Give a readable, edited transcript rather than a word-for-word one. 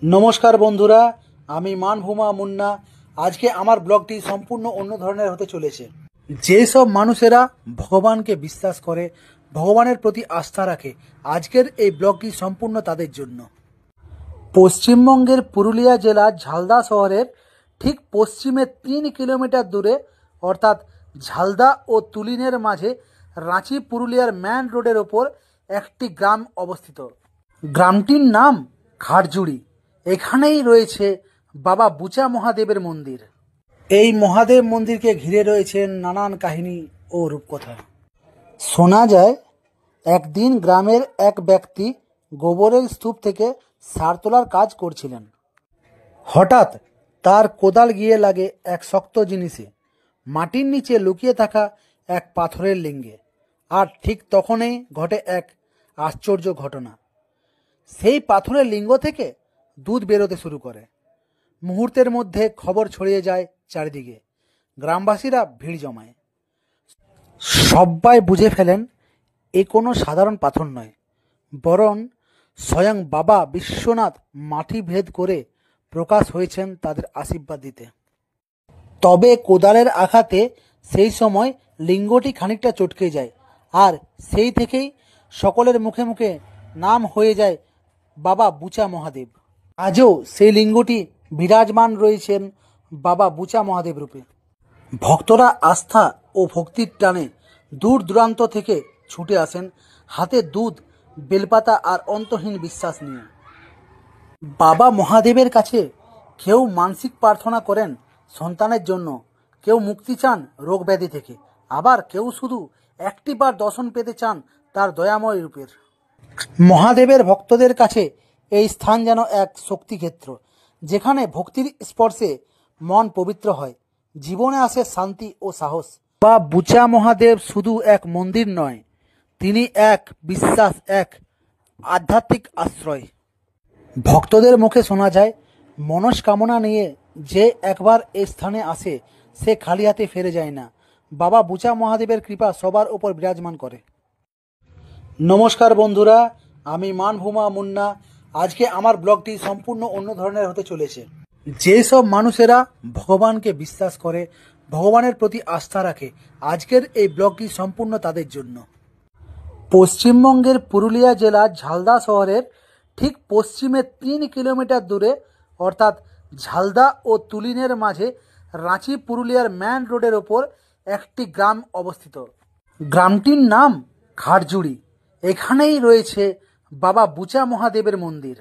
নমস্কার বন্ধুরা, আমি মানভূমা মুন্না। আজকে আমার ব্লগটি সম্পূর্ণ অন্য ধরনের হতে চলেছে। যেসব মানুষেরা ভগবানকে বিশ্বাস করে, ভগবানের প্রতি আস্থা রাখে, আজকের এই ব্লগটি সম্পূর্ণ তাদের জন্য। পশ্চিমবঙ্গের পুরুলিয়া জেলার ঝালদা শহরের ঠিক পশ্চিমে 3 কিলোমিটার দূরে, অর্থাৎ ঝালদা ও তুলিনের মাঝে রাঁচি পুরুলিয়ার ম্যান রোডের ওপর একটি গ্রাম অবস্থিত। গ্রামটির নাম ঘাটজুড়ি। এখানেই রয়েছে বাবা বুচা মহাদেবের মন্দির। এই মহাদেব মন্দিরকে ঘিরে রয়েছে নানান কাহিনী ও রূপকথা। শোনা যায়, একদিন গ্রামের এক ব্যক্তি গোবরের স্তূপ থেকে সার তোলার কাজ করছিলেন। হঠাৎ তার কোদাল গিয়ে লাগে এক শক্ত জিনিসে, মাটির নিচে লুকিয়ে থাকা এক পাথরের লিঙ্গে। আর ঠিক তখনই ঘটে এক আশ্চর্য ঘটনা। সেই পাথরের লিঙ্গ থেকে দুধ বেরোতে শুরু করে। মুহূর্তের মধ্যে খবর ছড়িয়ে যায় চারিদিকে। গ্রামবাসীরা ভিড় জমায়। সবাই বুঝে ফেলেন এ কোনো সাধারণ পাথর নয়, বরং স্বয়ং বাবা বিশ্বনাথ মাটি ভেদ করে প্রকাশ হয়েছেন তাদের আশীর্বাদ দিতে। তবে কোদালের আঘাতে সেই সময় লিঙ্গটি খানিকটা চটকে যায়, আর সেই থেকেই সকলের মুখে মুখে নাম হয়ে যায় বাবা বুচা মহাদেব। আজও সেই লিঙ্গটি বিরাজমান রয়েছেন বাবা বুচা মহাদেব রূপে। ভক্তরা আস্থা ও ভক্তির টানে দূর দূরান্ত থেকে ছুটে আসেন, হাতে দুধ, বেলপাতা আর অন্তহীন বিশ্বাস নিয়ে। বাবা মহাদেবের কাছে কেউ মানসিক প্রার্থনা করেন সন্তানের জন্য, কেউ মুক্তি চান রোগ ব্যাধি থেকে, আবার কেউ শুধু একটিবার দর্শন পেতে চান তার দয়াময় রূপের। মহাদেবের ভক্তদের কাছে এই স্থান যেন এক শক্তিক্ষেত্র, যেখানে ভক্তির স্পর্শে মন পবিত্র হয়, জীবনে আসে শান্তি ও সাহস। বা বুচা মহাদেব শুধু এক মন্দির নয়, তিনি এক বিশ্বাস, এক আধ্যাত্মিক আশ্রয়। ভক্তদের মুখে শোনা যায়, মনস্কামনা নিয়ে যে একবার এই স্থানে আসে সে খালি হাতে ফিরে যায় না। বাবা বুচা মহাদেবের কৃপা সবার উপর বিরাজমান করে। নমস্কার বন্ধুরা, আমি মানভূমা মুন্না। আজকে আমার ব্লগটি সম্পূর্ণ অন্য ধরনের হতে চলেছে। যেসব মানুষেরা ভগবানকে বিশ্বাস করে, ভগবানের প্রতি আস্থা রাখে, আজকের এই ব্লগটি সম্পূর্ণ তাদের জন্য। পশ্চিমবঙ্গের পুরুলিয়া জেলার ঝালদা শহরের ঠিক পশ্চিমে 3 কিলোমিটার দূরে, অর্থাৎ ঝালদা ও তুলিনের মাঝে রাঁচি পুরুলিয়ার ম্যান রোডের ওপর একটি গ্রাম অবস্থিত। গ্রামটির নাম ঘাটজুড়ি। এখানেই রয়েছে বাবা বুচা মহাদেবের মন্দির।